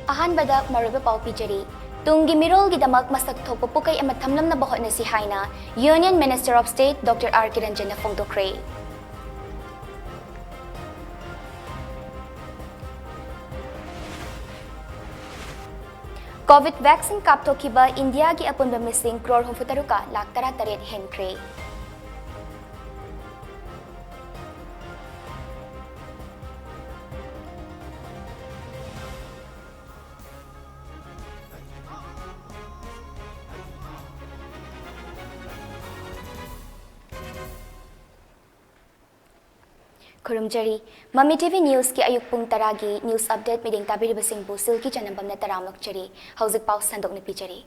Ahanbada maruba pau pijari. Tungi mirol gidamak masak thopo pukay ama thamlam na bahot na si Haina, Union Minister of State Dr. R. Kiranjan na Fongdokre. COVID vaccine kapto kiba India gi apun ba missing crore humfutaruka lak tara taret henkre. Kurumjari, MAMITV News ki ayuk pung taragi news update miding tabiri basing bu SILKY CHANAMBAM na taramlok chari, hauzik pau sandok ni pichari.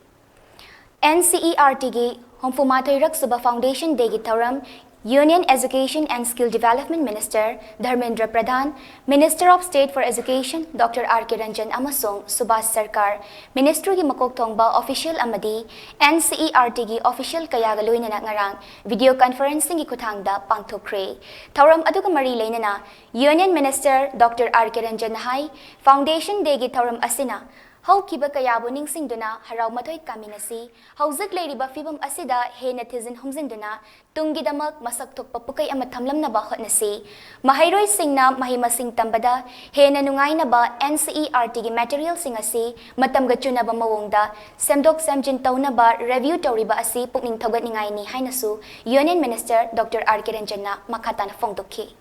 NCERT gi Homfumatay Rak Suba Foundation Day gi Tauram, Union Education and Skill Development Minister Dharmendra Pradhan, Minister of State for Education Dr. R. Kiranjan amasong Subhas Sarkar, Ministry gi Makok Tongba Official Amadi, NCERT gi Official Kayagaloy na ngarang video conferencing gi kuthangda pangthokre. Tauram aduga mari lainana Union Minister Dr. R. Kiranjan hai Foundation Day gi Tauram asina Hau kiba kayabu ningsing duna haraw matoy kaminasi, hauzak layriba fibam asida he netizen humzin duna, tungi damak masak tok papukay ama thamlam na bakot nasi, mahayroy sing na mahimasing tambada, he nanungay na ba NCERT gi material sing asi, matamgatyo na ba mawongda, semdok semjin taw na ba review tawri ba asi pukning tagat ni ngay ni Hainasu, Union Minister Dr. R. Kiranjan na makata na Fongdokki.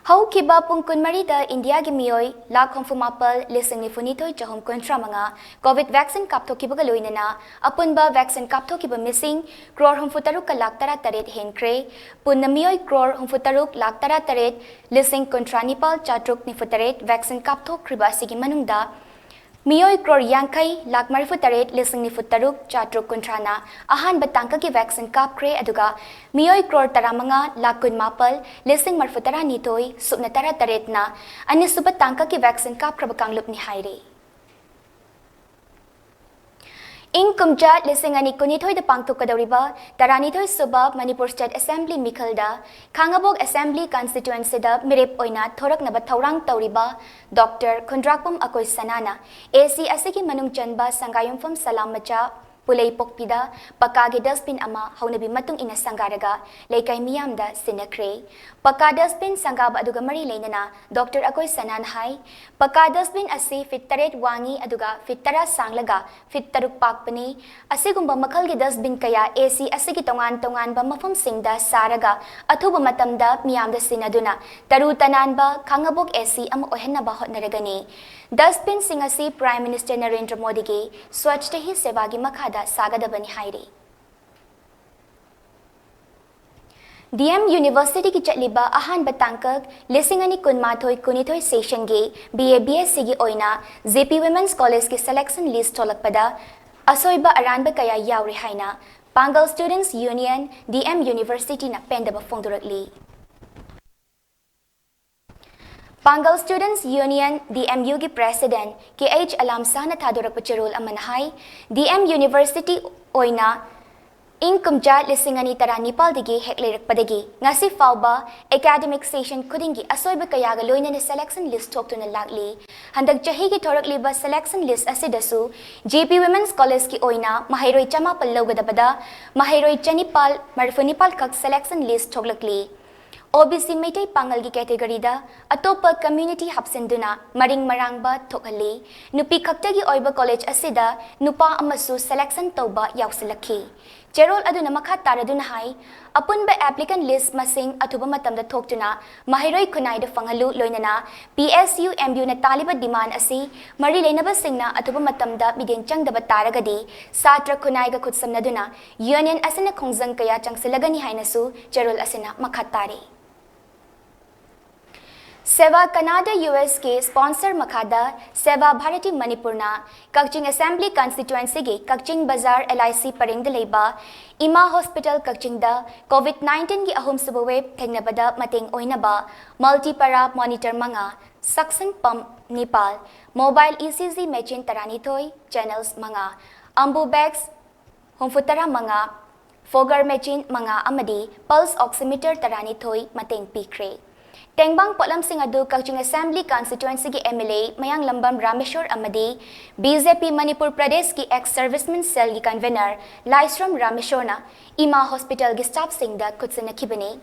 Hau kiba pung kunmarida India gi miyoy lak homfumapal lising ni funitoy jahom kontra mga COVID vaccine kapto kiba galoy na apun ba vaccine kapto kiba missing crore homfutaruk ka lak tara taret henkre pun na miyoy crore homfutaruk lak tara taret lising kontra nipal chatruk ni futaret vaccine kapto kriba sige manungda Miyoy crore yangkay lak marifutaret lising ni futaruk chatruk kontrana ahan batangka ki vaccine kap kre aduga miyoy crore taramanga lakun mapal lising marfutara nitoy subna tara taret na ani subatangka ki vaccine kap krabakang lup ni haire. Ing kumja lising ani kunitoy da pangtuk kadawriba taranitoy subab Manipur State Assembly Mikhalda Khangabok Assembly Constituency da mirip oina thorak na bathaurang tawriba Dr. Kundrakpam Akoy Sanana AC asigi manung chanba sangayumfam salam macha Pulay pokpida pakagi dustbin ama haunabi matung ina sangaraga laikay miyamda sinakre paka dustbin sangaba aduga mari lainana Dr. Akoy Sanan hai paka dustbin asi fit taret wangi aduga fit tara sanglaga fit taruk pakpani asigumba makhalgi dustbin kaya AC asigi tongan ba mafam singda saraga athuba matamda miyamda sinaduna taru tanan ba khangabok AC ama ohenna ba hotnaragani dustbin singasi Prime Minister Narendra Modi gi Swachhta hi seva gi makhada sagadabani haire. DM University ki chatliba ahan batangkak lisingani kunmathoy kunithoy session gi BA BSc gi oina JP Women's College ki selection list tolakpada asoiba aranba kaya yawri haina Pangal Students Union DM University na pendaba fongdurakli. Pangal Students Union DMU ki President KH Alamsa na thadurak pacharol amanhay DM University oina Inkumja lisingani tara Nepal digi heklerak padagi ngasi fauba academic session kudingi asoiba kayaga loina na selection list tok to na lakli handag chahi ki thorak liba selection list asidasu JP Women's College ki oina mahayroi chama pallawgadabada mahayroi chanipal marfunipal kak selection list thoklakli OBC Meitei Pangal gi category da atopa community hapsenduna maring marangba thokhali nupi khakta gi oiba college asida nupa amasu selection tawba yawsilakhi Cherol aduna makha taraduna hai apun ba applicant list masing athuba matamda thoktuna mahiroi khunai da fangalu loinana PSU MU na taliba demand asi mari leinaba singna athuba matamda bideng changdaba taragadi satra khunai ga khutsamnaduna union asina khongjang kaya changsilagani hainasu cherol asina makha tari Seva Canada US के sponsor मखादा सेवा Bharti मणिपुरना Kakching assembly constituency के कक्चिंग बाजार LIC purring लेबा इमा hospital Kakching दा COVID-19 की अहुम सुबवेब थेंगनबदा मतेंग ओइनबा मल्टीपैरा मॉनिटर मंगा सक्सन पंप नेपाल मोबाइल ECG मशीन तरानीथोई चैनल्स मंगा अम्बु बैग्स होमफुतरा मंगा फोगर मशीन मंगा अमदी पल्स ऑक्सीमीटर तरानीथोई मतेंग पीख्रे Tengbang potlamsing adu Kaching Assembly Constituency ki MLA Mayang Lambam Rameshwar amadi BJP Manipur Pradesh ki ex-serviceman cell ki convener Laisram Rameshwar na Ima Hospital ki staff sing da kutsana kibani.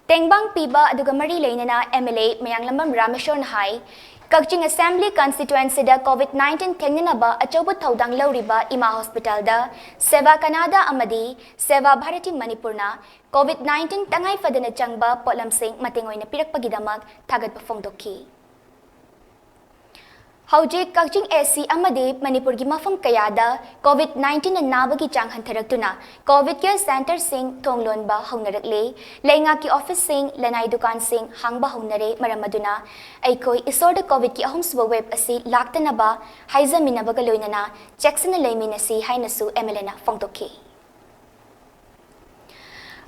Tengbang piba aduga mari lainana MLA Mayang Lambam Rameshwar na hai Kaching Assembly Constituency da COVID-19 tengnaba achobu thaudang lauriba Ima Hospital da Seva Canada amadi Seva Bharati Manipur na COVID-19 tangay fadana changba potlamsing matingoy na pirakpagidamak tagat pa fongdoki. Haujik Kaching SC amadi Manipur gi mafam kayada COVID-19 na nabagi chang hantaraktuna COVID care center sing thonglon ba hongnarakle lainga ki office sing lanai dukan sing hangba hongnare maramaduna aikoi isorda COVID ki ahom suba web asi laktana ba haiza minabaga loinana checksina leimina si hainasu MLA na fongdoki.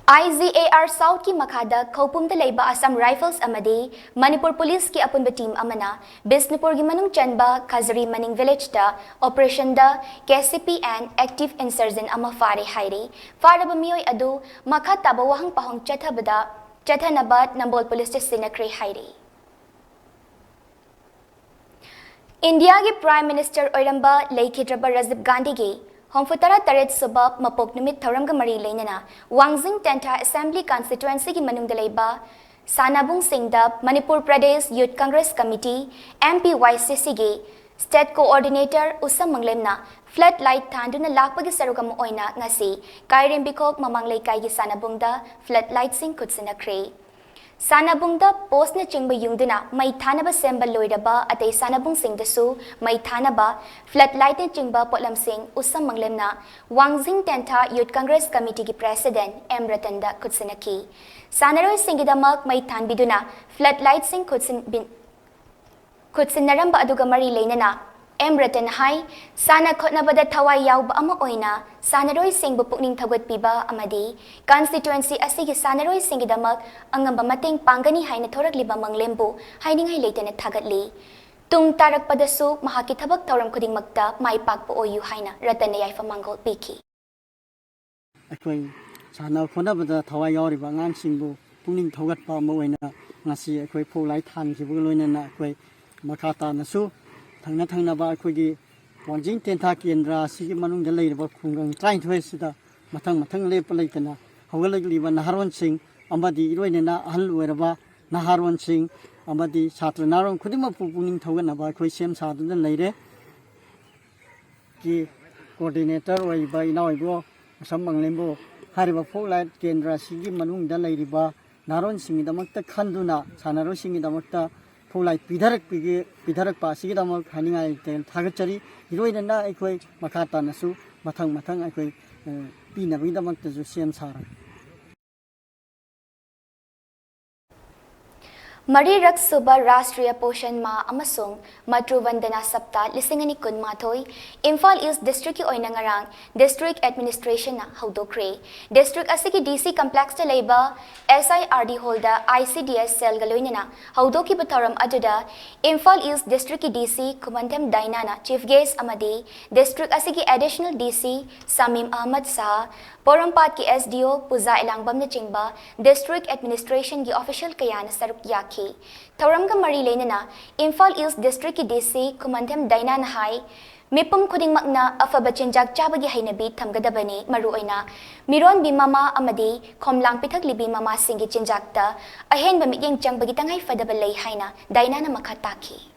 IZAR South ki makada Khopum da leiba Assam Rifles amadi Manipur Police ki apunba team amana Bisnupur gi manung chanba Khazari Maning Village da Operation da KCP and Active Insurgent ama fare hairi faraba miyoy adu makha taba wahang pahong chathanabad Nambol Police Station na kre hairi. India ki Prime Minister oiramba Laikhidraba Rajiv Gandhi gi Homfutara Taret Subab Mapok Numit Tharamga Mari Lainana Wangzing Tenta Assembly Constituency ki Manung Dalaiba Sanabung Singdap Manipur Pradesh Youth Congress Committee MPYCC gi State Coordinator Usam Manglemna Floodlight Thanduna Lakpagi Sarugam Oina ngasi Kairim Bikok Mamanglay Kai gi Sanabungda Floodlight Sing Kutsina Kre Sanabungda post na chingba yungduna may thanaba semba loidaba atay sanabung singdasu may thanaba floodlight na chingba potlamsing usam manglemna Wangzing Tenta Youth Congress Committee ki President M. Ratanda kutsinaki. Sanaroy singidamak may thanbiduna floodlight sing kutsinaramba aduga mari lainana M. Ratan hai sana khotnabada thawai yawba ama oina sanaroy sing bupukning thagot piba amadi constituency asigi sanaroy singidamak angamba mateng pangani haina thorakliba manglembu hainingai leitana thagatli tung tarak padasu mahaki thabak thauram khuding makta mai pakpo oyu haina Ratan yaifa mangol piki akoi sana khonabada thawai yawriba ngan singbu pungning thogat pa ma oina ngasi akoi pholai than kibu loinana akoi makata nasu thangna ba akhoi Wangzing Tenta Kendra sigi manung da leirba khungang trai thoi sida mathang lepa leitana hawgalagli naharon sing amadi iroinena ahal oiraba naharon sing amadi chatra naron khudima pupuning thogana ba akhoi sem saduna leire ki coordinator oiba inawaibo samanglembo hariba pholai kendra sigi manung da leiriba naron singi damakta khanduna sanaro singi damakta Pholai pidarak pa sige damak haningai ten thagatchari iroinena aikoi makata nasu mathang aikoi pinabing damak tasu sem sara Mari Rak Suba Rashtriya Poshan Ma Amasung Matru Vandana Sapta Lisingani Kun Mathoi Imphal East District ki oina ngarang District Administration na haudokre District asiki DC Complex ta leiba SIRD holder ICDS cell galoinana haudoki batharam aduda Imphal East District ki DC Kumandam Dainana Chief Guest amadi District asiki Additional DC Samim Ahmad Saha Porampat ki SDO Puza Ilangbam na chingba District Administration ki official kayana saruk yaki Tauramga mari lainana Imphal East District ki DC Kumandam Dainan Hai Mipum Kuding Makna Afaba Chinjak Chabagi Hainabi Tamgadabani Maruoina Miron Bimama Amadi Komlang Pitak Libi Mama Singi Chinjakta Ahen Bamiging Changbagi Tangai Fadabalay Haina Dainana Makataki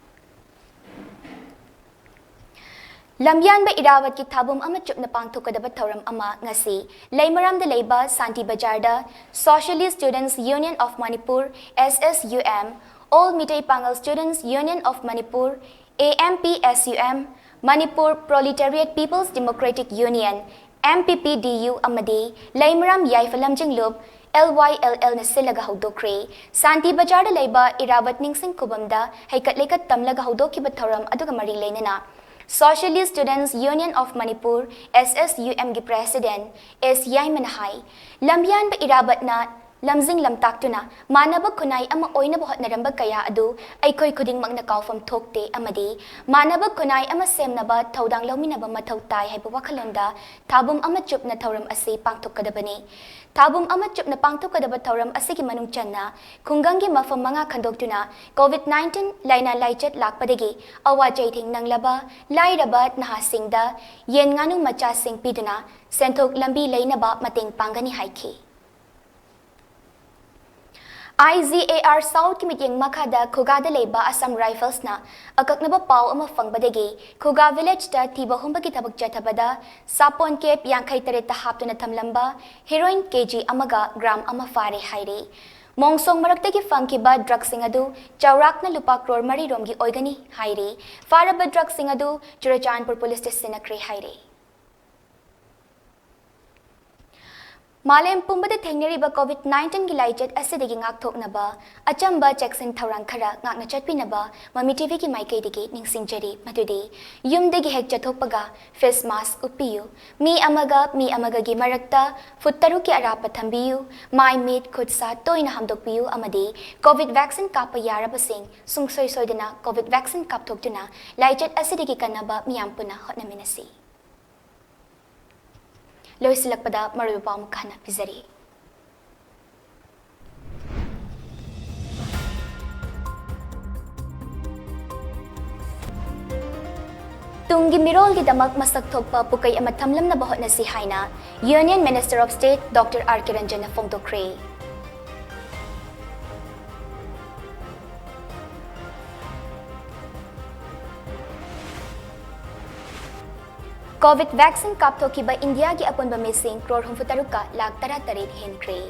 Lamyan ba irawat ki thabum ama chupna pangthokadaba thauram ama ngasi Leimaram da leiba Santi Bazar da Socialist Students Union of Manipur SSUM All Mitai Pangal Students Union of Manipur AMPSUM Manipur Proletariat People's Democratic Union MPPDU amadi Leimaram Yaifalam Jinglub LYLL na silaga haudokre Santi Bazar da leiba irawat ningsing kubamda haikatlekat tamlaga haudoki bathauram aduga mari leinana Socialist Students Union of Manipur SSUM gi President S. Yaiman Hai Lambian ba irabat na lamjing lamtaktuna manaba khunai ama oina hotnaramba kaya adu aikoi khuding makna kaufam thokte amadi manaba khunai ama semnaba thodang lominaba mathau tai haiba wakhalonda thabum ama chupna thoram ase pangthokadabani thabum ama chupna pangthokadaba thoram asigi manung channa khungangi mafam manga khandoktuna covid-19 laina laichet lakpadagi awa jaithing nanglaba lairaba nahasingda yen nganu macha sing piduna senthok lambi leinaba mating pangani haiki IZAR South ki mityeng makada Khugada leba Assam Rifles na akaknaba pau ama fangbadagi Khuga village ta tiba humba ki thabak chathabada sapon kep yankhai tare ta haptuna thamlamba heroin kg amaga gram ama fare haire mongsong marakta ki fangkiba drug sing adu chawrakna lupa crore mari romgi oigani haire faraba drug sing adu Churachandpur police station na kre haire Malem pumbada thengneriba COVID-19 gi laichet asidagi ngakthoknaba achamba jackson thawrang khara ngakna chatpinaba MAMITV ki maikai digi ningsingjari madudi yumdagi hek chathokpaga face mask upiyu mi amaga gi marakta futtaru ki arapa thambiyu mai meat khutsa toina hamdokpiyu amadi COVID vaccine kapa yarabasing sungsoi soidana COVID vaccine kapthoktuna laichet asidagi kanaba miyampuna hotnaminasi Loisilakpada marubapa mukhana pizari. Tungi mirol ki damak masak thokpa pukai ama thamlam na bahot na si haina Union Minister of State Dr. R. Kiranjan na Fongdokre. COVID vaccine kapthoki ba India ki apunba missing crore humfutaruka lakh tara tarit henkre.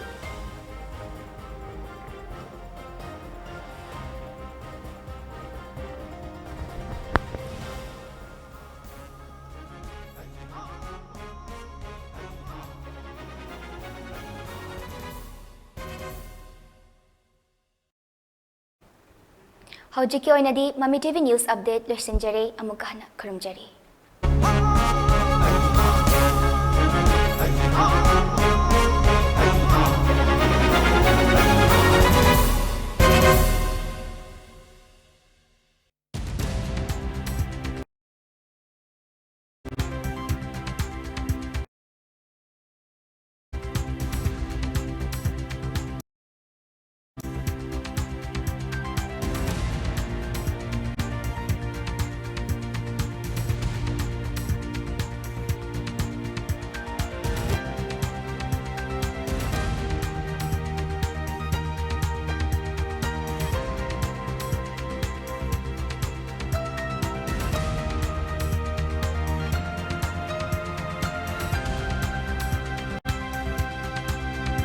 Hojiki oinadi MAMITV News Update loisinjare amukahana kurumjari.